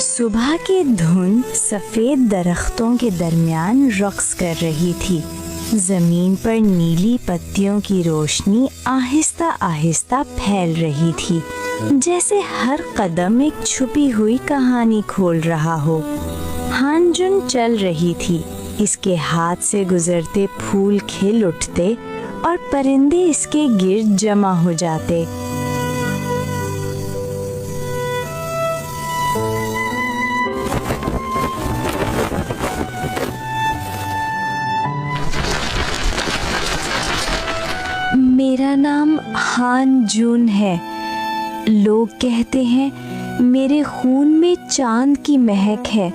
सुबह की धुंध सफेद दरख्तों के दरमियान रक्स कर रही थी। जमीन पर नीली पत्तियों की रोशनी आहिस्ता आहिस्ता फैल रही थी, जैसे हर कदम एक छुपी हुई कहानी खोल रहा हो। हानजुन चल रही थी, इसके हाथ से गुजरते फूल खिल उठते और परिंदे इसके गिर्द जमा हो जाते। मेरा नाम हानजुन है। लोग कहते हैं मेरे खून में चांद की महक है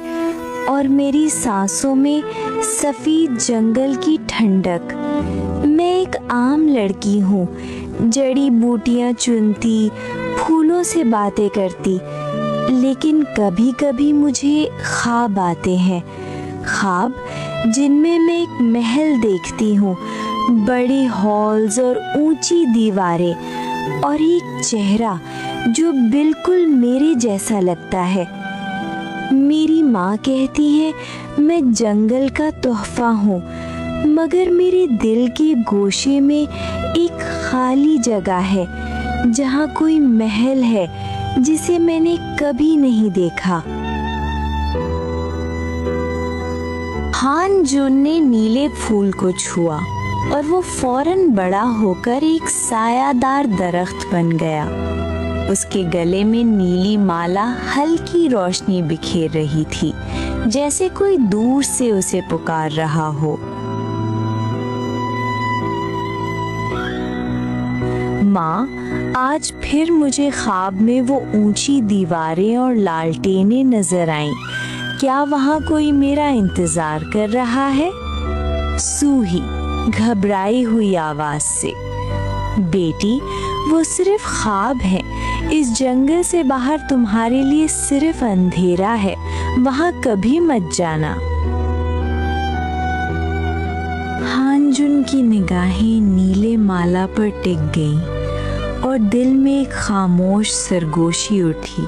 और मेरी सांसों में सफेद जंगल की ठंडक। मैं एक आम लड़की हूँ, जड़ी बूटियाँ चुनती, फूलों से बातें करती, लेकिन कभी कभी मुझे ख्वाब आते हैं। ख्वाब जिनमें मैं एक महल देखती हूँ, बड़े हॉल्स और ऊंची दीवारें और एक चेहरा जो बिल्कुल मेरे जैसा लगता है। मेरी माँ कहती है मैं जंगल का तोहफा हूँ, मगर मेरे दिल के गोशे में एक खाली जगह है जहाँ कोई महल है जिसे मैंने कभी नहीं देखा। हानजुन ने नीले फूल को छुआ और वो फौरन बड़ा होकर एक सायादार दरख्त बन गया। उसके गले में नीली माला हल्की रोशनी बिखेर रही थी, जैसे कोई दूर से उसे पुकार रहा हो। माँ, आज फिर मुझे ख्वाब में वो ऊंची दीवारें और लालटेनें नजर आईं। क्या वहाँ कोई मेरा इंतजार कर रहा है? सूही घबराई हुई आवाज से। बेटी, वो सिर्फ ख्वाब है। इस जंगल से बाहर तुम्हारे लिए सिर्फ अंधेरा है, वहाँ कभी मत जाना। हानजुन की निगाहें नीले माला पर टिक गईं और दिल में एक खामोश सरगोशी उठी।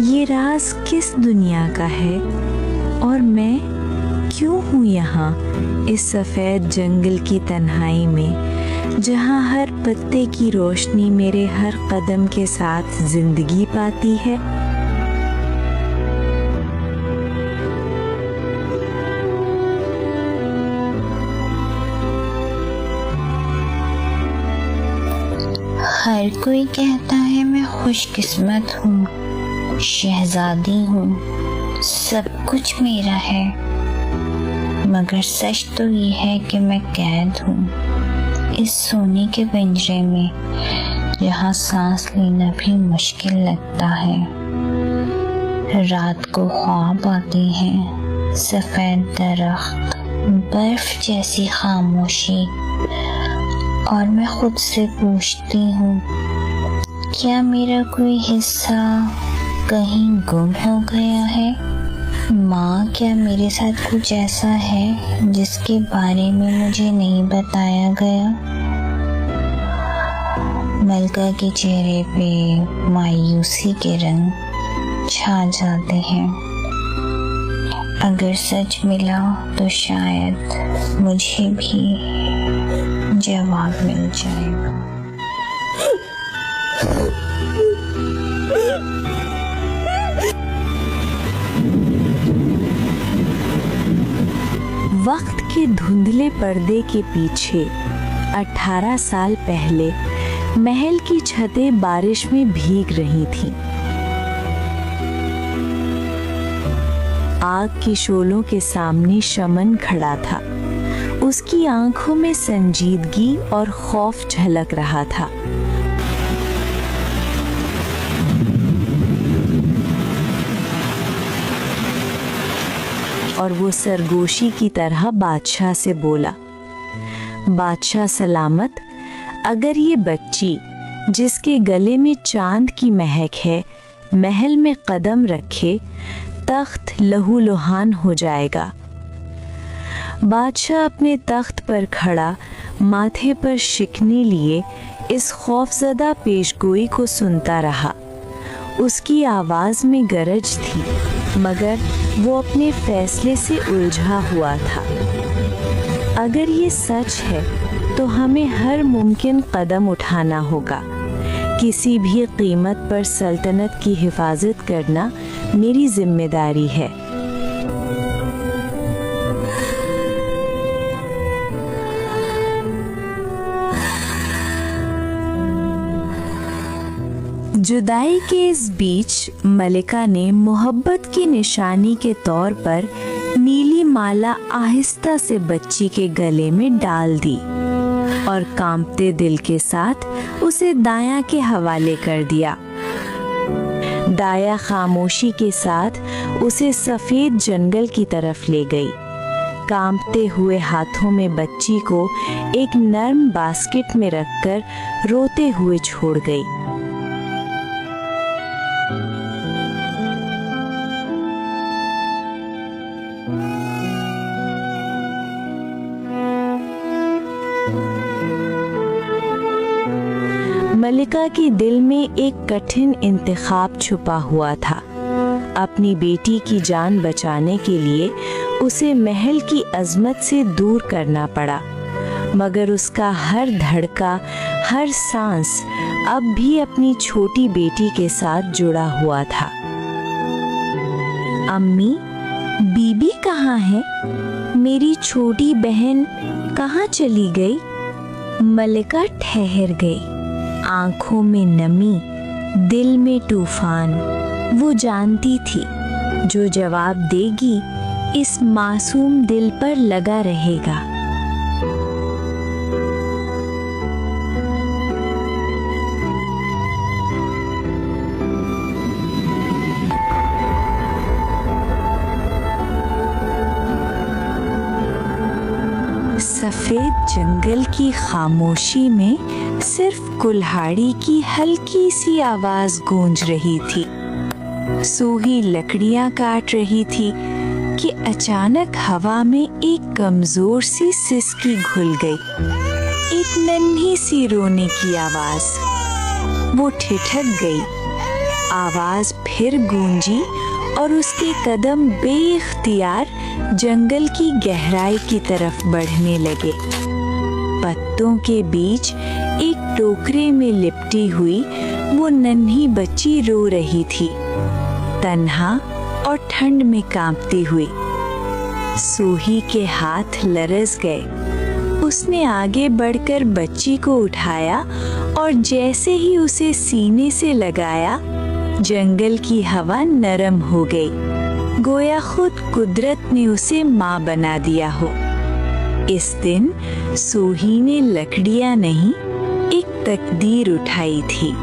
ये राज किस दुनिया का है और मैं क्यों हूँ यहाँ, इस सफेद जंगल की तन्हाई में, जहाँ हर पत्ते की रोशनी मेरे हर कदम के साथ जिंदगी पाती है। हर कोई कहता है मैं खुशकिस्मत हूँ, शहजादी हूँ, सब कुछ मेरा है, मगर सच तो ये है कि मैं कैद हूँ इस सोने के पिंजरे में, जहाँ सांस लेना भी मुश्किल लगता है। रात को ख्वाब आते हैं, सफेद दरख्त, बर्फ जैसी खामोशी, और मैं खुद से पूछती हूँ, क्या मेरा कोई हिस्सा कहीं गुम हो गया है? माँ, क्या मेरे साथ कुछ ऐसा है जिसके बारे में मुझे नहीं बताया गया? मलका के चेहरे पे मायूसी के रंग छा जाते हैं। अगर सच मिला तो शायद मुझे भी जवाब मिल जाएगा। वक्त के धुंधले पर्दे के पीछे 18 साल पहले महल की छतें बारिश में भीग रही थीं। आग की शोलों के सामने शमन खड़ा था। उसकी आंखों में संजीदगी और खौफ झलक रहा था। और वो सरगोशी की तरह बादशाह से बोला, बादशाह सलामत, अगर ये बच्ची जिसके गले में चांद की महक है महल में कदम रखे, तख्त लहूलुहान हो जाएगा। बादशाह अपने तख्त पर खड़ा माथे पर शिकने लिए इस खौफजदा पेशगोई को सुनता रहा। उसकी आवाज़ में गरज थी, मगर वो अपने फैसले से उलझा हुआ था। अगर ये सच है तो हमें हर मुमकिन कदम उठाना होगा। किसी भी कीमत पर सल्तनत की हिफाजत करना मेरी जिम्मेदारी है। जुदाई के इस बीच मलिका ने मोहब्बत की निशानी के तौर पर नीली माला आहिस्ता से बच्ची के गले में डाल दी और कांपते दिल के साथ उसे दाया के हवाले कर दिया। दाया खामोशी के साथ उसे सफेद जंगल की तरफ ले गई। कांपते हुए हाथों में बच्ची को एक नर्म बास्केट में रखकर रोते हुए छोड़ गई। मलिका के दिल में एक कठिन इंतखाब छुपा हुआ था। अपनी बेटी की जान बचाने के लिए उसे महल की अजमत से दूर करना पड़ा, मगर उसका हर धड़का, हर सांस अब भी अपनी छोटी बेटी के साथ जुड़ा हुआ था। अम्मी, बीबी कहाँ है? मेरी छोटी बहन कहाँ चली गई? मलिका ठहर गई, आंखों में नमी, दिल में तूफान। वो जानती थी जो जवाब देगी इस मासूम दिल पर लगा रहेगा। सफेद जंगल की खामोशी में सिर्फ कुल्हाड़ी की हल्की सी आवाज गूंज रही थी। सूही लकड़ियां काट रही थी कि अचानक हवा में एक कमजोर सी सिसकी घुल गई। एक नन्ही सी रोने की आवाज। वो ठिठक गई। आवाज फिर गूंजी और उसके कदम बेइख्तियार जंगल की गहराई की तरफ बढ़ने लगे। पत्तों के बीच एक टोकरे में लिपटी हुई वो नन्ही बच्ची रो रही थी, तन्हा और ठंड में कांपती हुई। सूही के हाथ लरस गए। उसने आगे बढ़कर बच्ची को उठाया और जैसे ही उसे सीने से लगाया, जंगल की हवा नरम हो गई, गोया खुद कुदरत ने उसे माँ बना दिया हो। इस दिन सूही ने लकड़ियाँ नहीं, एक तकदीर उठाई थी।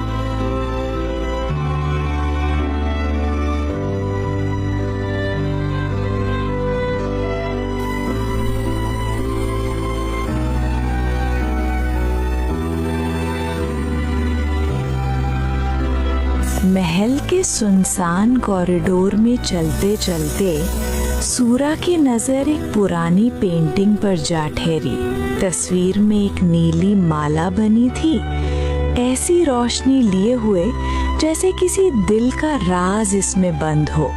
महल के सुनसान कॉरिडोर में चलते चलते सूरा की नजर एक पुरानी पेंटिंग पर जा ठहरी। तस्वीर में एक नीली माला बनी थी, ऐसी रोशनी लिए हुए जैसे किसी दिल का राज इसमें बंद हो।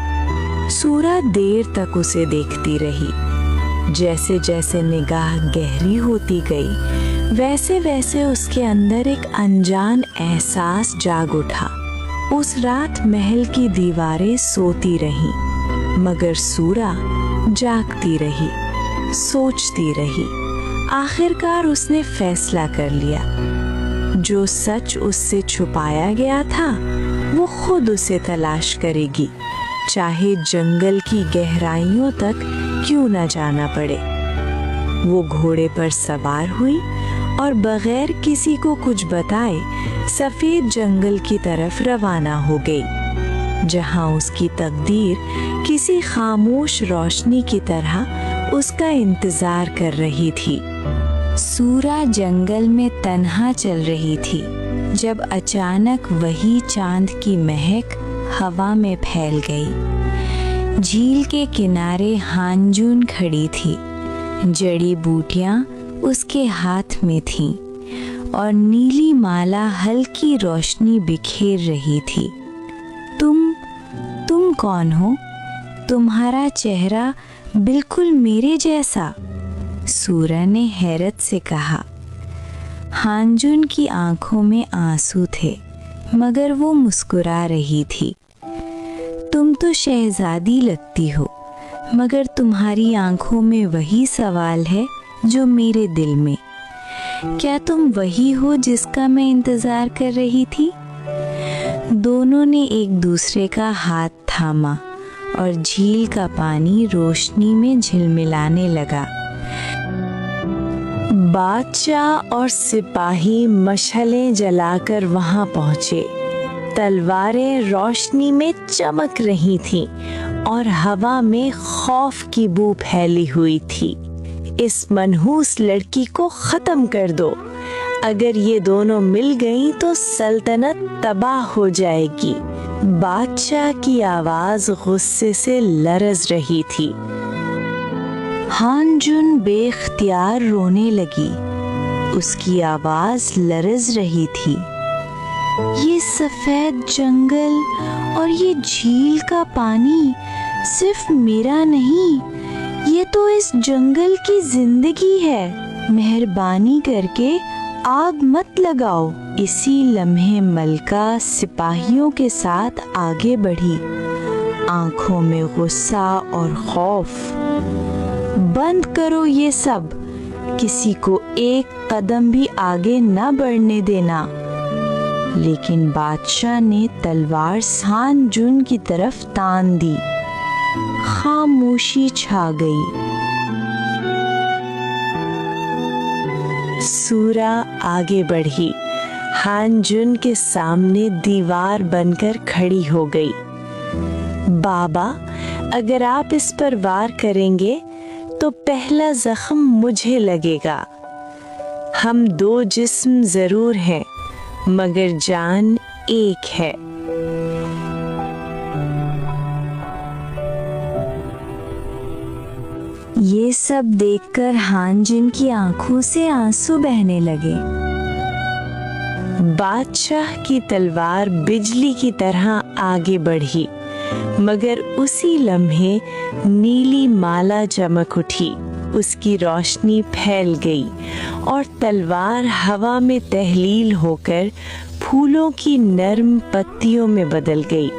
सूरा देर तक उसे देखती रही। जैसे जैसे निगाह गहरी होती गई, वैसे वैसे उसके अंदर एक अनजान एहसास जाग उठा। उस रात महल की दीवारें सोती रहीं, मगर सूरा जागती रही, सोचती रही। आखिरकार उसने फैसला कर लिया, जो सच उससे छुपाया गया था वो खुद उसे तलाश करेगी, चाहे जंगल की गहराइयों तक क्यों न जाना पड़े। वो घोड़े पर सवार हुई और बगैर किसी को कुछ बताए सफेद जंगल की तरफ रवाना हो गई, जहां उसकी तकदीर किसी खामोश रोशनी की तरह उसका इंतजार कर रही थी। सूरा जंगल में तन्हा चल रही थी जब अचानक वही चांद की महक हवा में फैल गई। झील के किनारे हानजून खड़ी थी, जड़ी बूटियां उसके हाथ में थीं और नीली माला हल्की रोशनी बिखेर रही थी। कौन हो? तुम्हारा चेहरा बिल्कुल मेरे जैसा। सूरा ने हैरत से कहा। हानजुन की आंखों में आंसू थे, मगर वो मुस्कुरा रही थी। तुम तो शहजादी लगती हो, मगर तुम्हारी आंखों में वही सवाल है जो मेरे दिल में। क्या तुम वही हो जिसका मैं इंतजार कर रही थी? दोनों ने एक दूसरे का हाथ थामा और झील का पानी रोशनी में झिलमिलाने लगा। बादशाह और सिपाही मशालें जलाकर वहां पहुंचे। तलवारें रोशनी में चमक रही थीं और हवा में खौफ की बू फैली हुई थी। इस मनहूस लड़की को खत्म कर दो। अगर ये दोनों मिल गईं तो सल्तनत तबाह हो जाएगी। बादशाह की आवाज गुस्से से लरज रही थी। हानजुन बेख्तियार रोने लगी। उसकी आवाज लरज रही थी। ये सफेद जंगल और ये झील का पानी सिर्फ मेरा नहीं, ये तो इस जंगल की जिंदगी है। मेहरबानी करके आग मत लगाओ। इसी लम्हे मलका सिपाहियों के साथ आगे बढ़ी, आंखों में गुस्सा और खौफ। बंद करो ये सब, किसी को एक कदम भी आगे न बढ़ने देना। लेकिन बादशाह ने तलवार हानजुन की तरफ तान दी। खामोशी छा गई। सूरा आगे बढ़ी, हानजुन के सामने दीवार बनकर खड़ी हो गई। बाबा, अगर आप इस पर वार करेंगे तो पहला जख्म मुझे लगेगा। हम दो जिस्म जरूर हैं, मगर जान एक है। ये सब देखकर हानजुन की आंखों से आंसू बहने लगे। बादशाह की तलवार बिजली की तरह आगे बढ़ी, मगर उसी लम्हे नीली माला चमक उठी। उसकी रोशनी फैल गई और तलवार हवा में तहलील होकर फूलों की नर्म पत्तियों में बदल गई।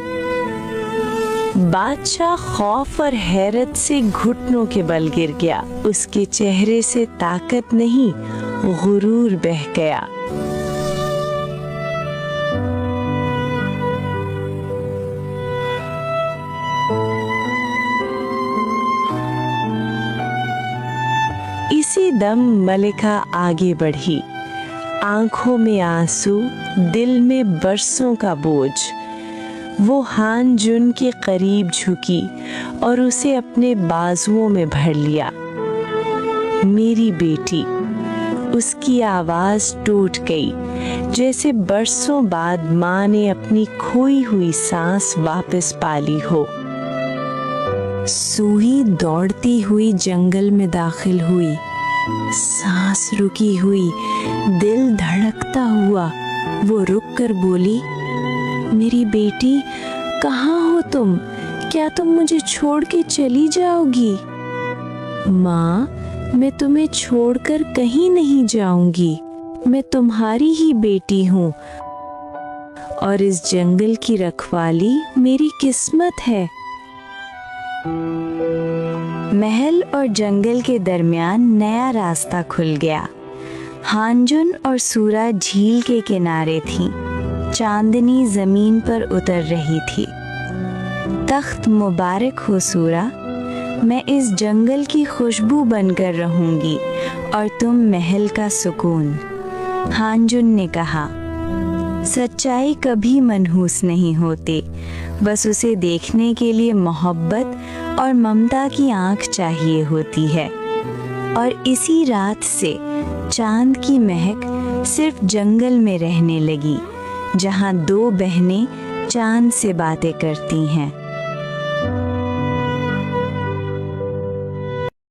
बादशाह खौफ और हैरत से घुटनों के बल गिर गया। उसके चेहरे से ताकत नहीं, गुरूर बह गया। इसी दम मलिका आगे बढ़ी, आंखों में आंसू, दिल में बरसों का बोझ। वो हानजुन के करीब झुकी और उसे अपने बाजुओं में भर लिया। मेरी बेटी, उसकी आवाज टूट गई, जैसे बरसों बाद माँ ने अपनी खोई हुई सांस वापस पाली हो। सूही दौड़ती हुई जंगल में दाखिल हुई, सांस रुकी हुई, दिल धड़कता हुआ। वो रुक कर बोली, मेरी बेटी, कहाँ हो तुम? क्या तुम मुझे छोड़ के चली जाओगी? माँ, मैं तुम्हें छोड़कर कहीं नहीं जाऊंगी। मैं तुम्हारी ही बेटी हूँ और इस जंगल की रखवाली मेरी किस्मत है। महल और जंगल के दरमियान नया रास्ता खुल गया। हानजुन और सूरा झील के किनारे थीं। चांदनी जमीन पर उतर रही थी। तख्त मुबारक हो सूरा, मैं इस जंगल की खुशबू बनकर रहूंगी और तुम महल का सुकून। हानजुन ने कहा, सच्चाई कभी मनहूस नहीं होती, बस उसे देखने के लिए मोहब्बत और ममता की आंख चाहिए होती है। और इसी रात से चांद की महक सिर्फ जंगल में रहने लगी, जहाँ दो बहनें चांद से बातें करती हैं।